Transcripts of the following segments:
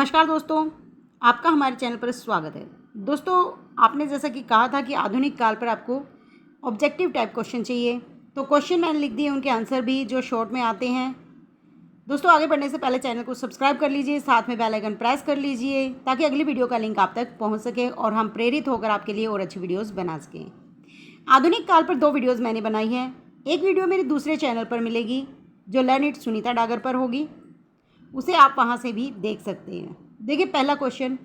नमस्कार दोस्तों, आपका हमारे चैनल पर स्वागत है। दोस्तों, आपने जैसा कि कहा था कि आधुनिक काल पर आपको ऑब्जेक्टिव टाइप क्वेश्चन चाहिए, तो क्वेश्चन मैंने लिख दिए, उनके आंसर भी जो शॉर्ट में आते हैं। दोस्तों, आगे बढ़ने से पहले चैनल को सब्सक्राइब कर लीजिए, साथ में बेल आइकन प्रेस कर लीजिए ताकि अगली वीडियो का लिंक आप तक पहुँच सके और हम प्रेरित होकर आपके लिए और अच्छी वीडियोज़ बना सकें। आधुनिक काल पर 2 वीडियोज़ मैंने बनाई हैं। एक वीडियो मेरे दूसरे चैनल पर मिलेगी जो लर्न इट सुनीता डागर पर होगी, उसे आप वहाँ से भी देख सकते हैं। देखिए, पहला क्वेश्चन,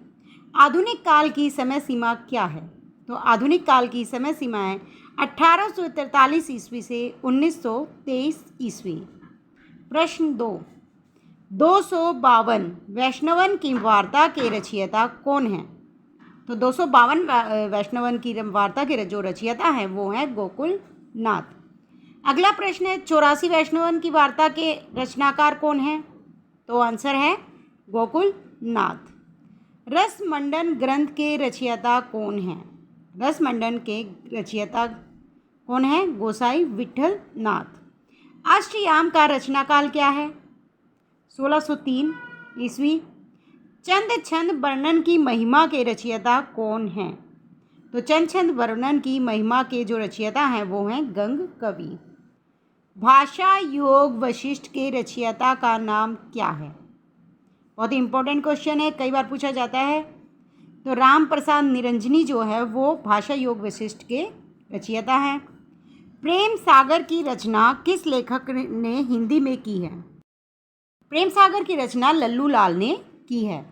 आधुनिक काल की समय सीमा क्या है? तो आधुनिक काल की समय सीमा है 1843 ईस्वी से 1923 ईस्वी। प्रश्न 2, 252 वैष्णवन की वार्ता के रचयिता कौन हैं? तो 252 वैष्णवन की वार्ता के जो रचयिता हैं वो हैं गोकुल नाथ। अगला प्रश्न है, 84 वैष्णवन की वार्ता के रचनाकार कौन हैं? तो आंसर है गोकुल नाथ। रसमंडन ग्रंथ के रचयिता कौन हैं? रसमंडन के रचयिता कौन है? गोसाई विठल नाथ। अष्टयाम का रचनाकाल क्या है? 1603 ईस्वी। चंद छंद वर्णन की महिमा के रचयिता कौन हैं? तो चंद छंद वर्णन की महिमा के जो रचयिता हैं वो हैं गंग कवि। भाषा योग वशिष्ठ के रचयिता का नाम क्या है? बहुत ही इंपॉर्टेंट क्वेश्चन है, कई बार पूछा जाता है। तो राम प्रसाद निरंजनी जो है वो भाषा योग वशिष्ठ के रचयिता हैं। प्रेम सागर की रचना किस लेखक ने हिंदी में की है? प्रेम सागर की रचना लल्लू लाल ने की है।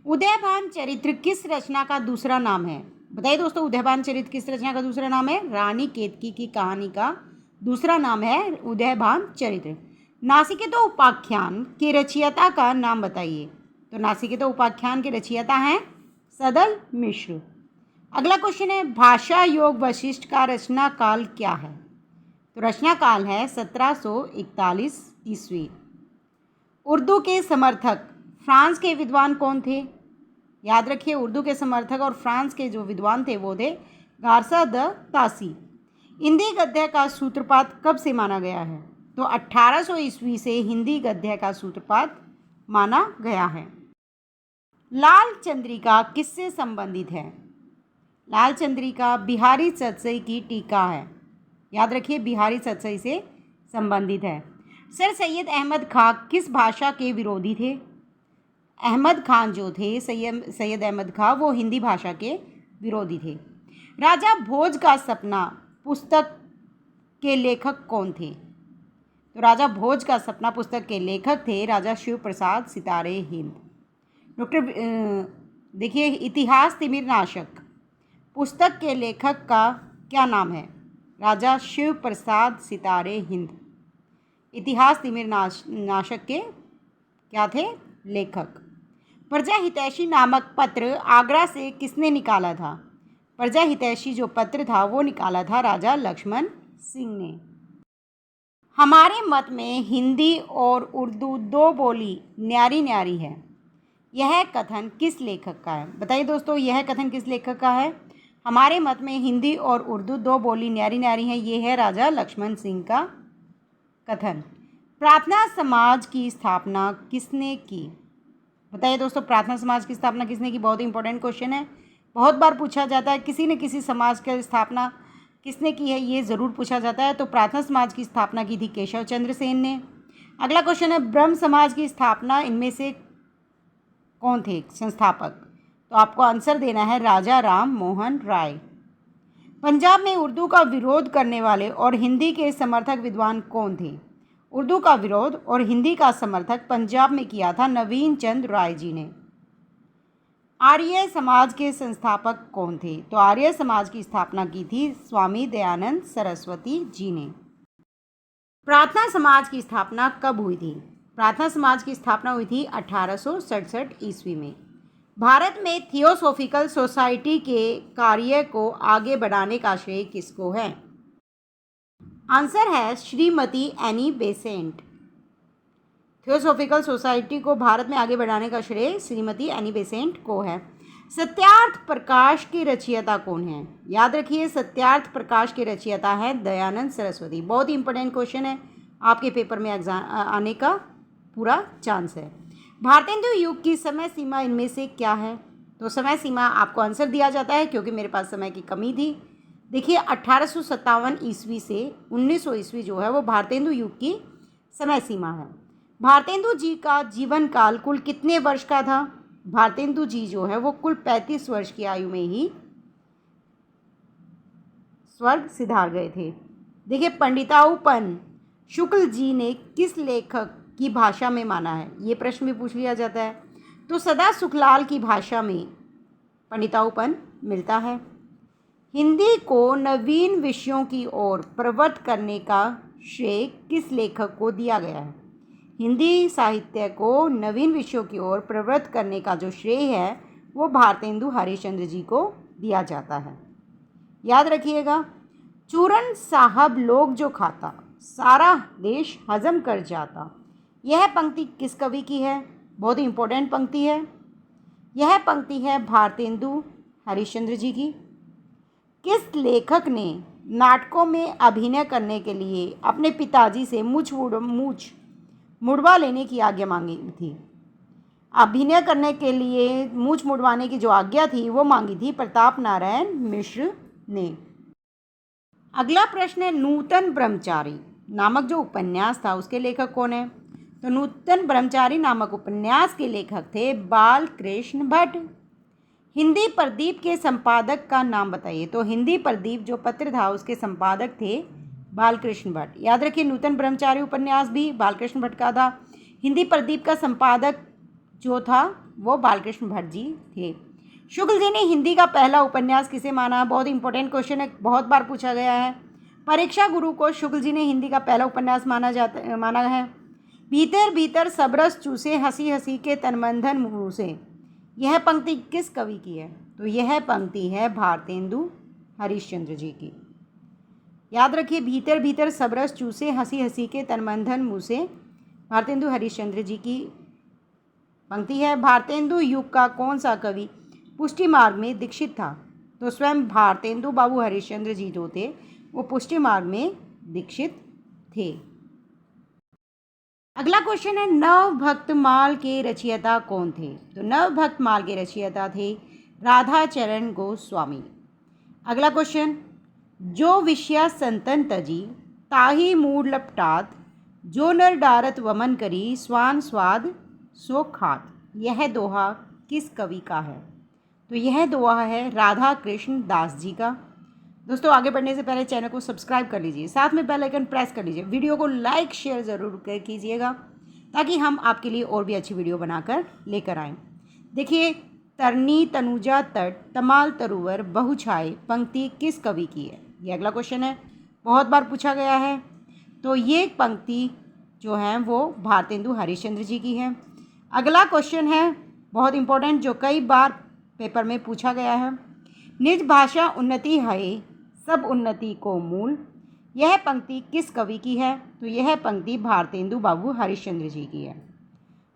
उदयभान चरित्र किस रचना का दूसरा नाम है? बताइए दोस्तों, उदयभान चरित्र किस रचना का दूसरा नाम है? रानी केतकी की कहानी का दूसरा नाम है उदयभान चरित्र। नासिकेतो उपाख्यान के रचयिता का नाम बताइए। तो नासिकेतो उपाख्यान के रचयिता हैं सदल मिश्र। अगला क्वेश्चन है, भाषा योग वशिष्ठ का रचना काल क्या है? तो रचना काल है 1741 ईस्वी। उर्दू के समर्थक फ्रांस के विद्वान कौन थे? याद रखिए, उर्दू के समर्थक और फ्रांस के जो विद्वान थे वो थे गारसा द तासी। हिंदी गद्य का सूत्रपात कब से माना गया है? तो 1800 ईस्वी से हिंदी गद्य का सूत्रपात माना गया है। लाल चंद्रिका किससे संबंधित है? लाल चंद्रिका बिहारी सतसई की टीका है। याद रखिए, बिहारी सतसई से संबंधित है। सर सैयद अहमद खां किस भाषा के विरोधी थे? अहमद खान जो थे, सैयद अहमद खां, वो हिंदी भाषा के विरोधी थे। राजा भोज का सपना पुस्तक के लेखक कौन थे? तो राजा भोज का सपना पुस्तक के लेखक थे राजा शिव प्रसाद सितारे हिंद। डॉक्टर देखिए, इतिहास तिमिर नाशक पुस्तक के लेखक का क्या नाम है? राजा शिव प्रसाद सितारे हिंद। इतिहास तिमिर नाशक के क्या थे? लेखक। प्रजा हितैषी नामक पत्र आगरा से किसने निकाला था? प्रजा हितैषी जो पत्र था वो निकाला था राजा लक्ष्मण सिंह ने। हमारे मत में हिंदी और उर्दू 2 बोली न्यारी न्यारी है, यह कथन किस लेखक का है? बताइए दोस्तों, यह कथन किस लेखक का है? हमारे मत में हिंदी और उर्दू 2 बोली न्यारी न्यारी है, ये है राजा लक्ष्मण सिंह का कथन। प्रार्थना समाज की स्थापना किसने की? बताइए दोस्तों, प्रार्थना समाज की स्थापना किसने की? बहुत ही इंपॉर्टेंट क्वेश्चन है, बहुत बार पूछा जाता है। किसी न किसी समाज की स्थापना किसने की है, ये ज़रूर पूछा जाता है। तो प्रार्थना समाज की स्थापना की थी केशव चंद्र सेन ने। अगला क्वेश्चन है, ब्रह्म समाज की स्थापना इनमें से कौन थे संस्थापक? तो आपको आंसर देना है राजा राम मोहन राय। पंजाब में उर्दू का विरोध करने वाले और हिंदी के समर्थक विद्वान कौन थे? उर्दू का विरोध और हिंदी का समर्थक पंजाब में किया था नवीन चंद राय जी ने। आर्य समाज के संस्थापक कौन थे? तो आर्य समाज की स्थापना की थी स्वामी दयानंद सरस्वती जी ने। प्रार्थना समाज की स्थापना कब हुई थी? प्रार्थना समाज की स्थापना हुई थी 1867 ईस्वी में। भारत में थियोसॉफिकल सोसाइटी के कार्य को आगे बढ़ाने का श्रेय किसको है? आंसर है Shrimati Annie Besant. Theosophical society को भारत में आगे बढ़ाने का श्रेय श्रीमती एनी बेसेंट को है। सत्यार्थ प्रकाश के रचयिता कौन है? याद रखिए, सत्यार्थ प्रकाश के रचयिता है दयानंद सरस्वती। बहुत ही इंपॉर्टेंट क्वेश्चन है, आपके पेपर में एग्जाम आने का पूरा चांस है। भारतेंदु युग की समय सीमा इनमें से क्या है? तो समय सीमा आपको आंसर दिया जाता है क्योंकि मेरे पास समय की कमी थी। देखिए 1857 ईस्वी से 1900 ईस्वी जो है वो भारतेंदु युग की समय सीमा है। भारतेंदु जी का जीवन काल कुल कितने वर्ष का था? भारतेंदु जी जो है वो कुल 35 वर्ष की आयु में ही स्वर्ग सिधार गए थे। देखिए पंडिताउपन शुक्ल जी ने किस लेखक की भाषा में माना है? ये प्रश्न भी पूछ लिया जाता है। तो सदा सुखलाल की भाषा में पंडिताउपन मिलता है। हिंदी को नवीन विषयों की ओर प्रवृत्त करने का श्रेय किस लेखक को दिया गया है? हिंदी साहित्य को नवीन विषयों की ओर प्रवृत्त करने का जो श्रेय है वो भारतेंदु हरिश्चंद्र जी को दिया जाता है। याद रखिएगा, चूरन साहब लोग जो खाता सारा देश हजम कर जाता, यह पंक्ति किस कवि की है? बहुत ही इम्पोर्टेंट पंक्ति है। यह पंक्ति है भारतेंदु हरिश्चंद्र जी की। किस लेखक ने नाटकों में अभिनय करने के लिए अपने पिताजी से मूछ मुड़वा लेने की आज्ञा मांगी थी? अभिनय करने के लिए मूछ मुड़वाने की जो आज्ञा थी वो मांगी थी प्रताप नारायण मिश्र ने। अगला प्रश्न है, नूतन ब्रह्मचारी नामक जो उपन्यास था उसके लेखक कौन है? तो नूतन ब्रह्मचारी नामक उपन्यास के लेखक थे बालकृष्ण भट्ट। हिंदी प्रदीप के संपादक का नाम बताइए। तो हिंदी प्रदीप जो पत्र था उसके संपादक थे बालकृष्ण भट्ट। याद रखिए, नूतन ब्रह्मचारी उपन्यास भी बालकृष्ण भट्ट का था। हिंदी प्रदीप का संपादक जो था वो बालकृष्ण भट्ट जी थे। शुक्ल जी ने हिंदी का पहला उपन्यास किसे माना? बहुत इंपॉर्टेंट क्वेश्चन है, बहुत बार पूछा गया है। परीक्षा गुरु को शुक्ल जी ने हिंदी का पहला उपन्यास माना है। भीतर भीतर सबरस चूसे हंसी हंसी के तनबंधन मुँह से, यह पंक्ति किस कवि की है? तो यह पंक्ति है भारतेंदु हरिश्चंद्र जी की। याद रखिए, भीतर भीतर सबरस चूसे हंसी हंसी के तनबंधन मुँह से भारतेंदु हरिश्चंद्र जी की पंक्ति है। भारतेंदु युग का कौन सा कवि पुष्टि मार्ग में दीक्षित था? तो स्वयं भारतेंदु बाबू हरिश्चंद्र जी जो थे वो पुष्टि मार्ग में दीक्षित थे। अगला क्वेश्चन है, नवभक्तमाल के रचयिता कौन थे? तो नवभक्तमाल के रचयिता थे राधाचरण गोस्वामी। अगला क्वेश्चन, जो विषया संतन तजी ताही मूड लपटात, जो नर डारत वमन करी स्वान स्वाद सो खात, यह दोहा किस कवि का है? तो यह दोहा है राधा कृष्ण दास जी का। दोस्तों, आगे बढ़ने से पहले चैनल को सब्सक्राइब कर लीजिए, साथ में बेल आइकन प्रेस कर लीजिए, वीडियो को लाइक शेयर ज़रूर कीजिएगा ताकि हम आपके लिए और भी अच्छी वीडियो बनाकर लेकर आएँ। देखिए, तरनी तनुजा तट तमाल तरुवर बहु छाए पंक्ति किस कवि की है? ये अगला क्वेश्चन है, बहुत बार पूछा गया है। तो ये पंक्ति जो है वो भारतेंदु हरिश्चंद्र जी की है। अगला क्वेश्चन है बहुत इंपॉर्टेंट, जो कई बार पेपर में पूछा गया है, निज भाषा उन्नति है सब उन्नति को मूल, यह पंक्ति किस कवि की है? तो यह पंक्ति भारतेंदु बाबू हरिश्चंद्र जी की है।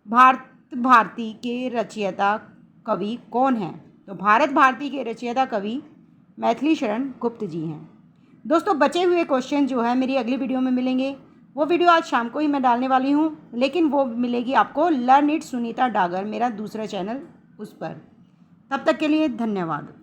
भारत भारती के रचयिता कवि कौन हैं? तो भारत भारती के रचयिता कवि मैथिली शरण गुप्त जी हैं। दोस्तों, बचे हुए क्वेश्चन जो है मेरी अगली वीडियो में मिलेंगे। वो वीडियो आज शाम को ही मैं डालने वाली हूँ, लेकिन वो मिलेगी आपको लर्न इट सुनीता डागर, मेरा दूसरा चैनल, उस पर। तब तक के लिए धन्यवाद।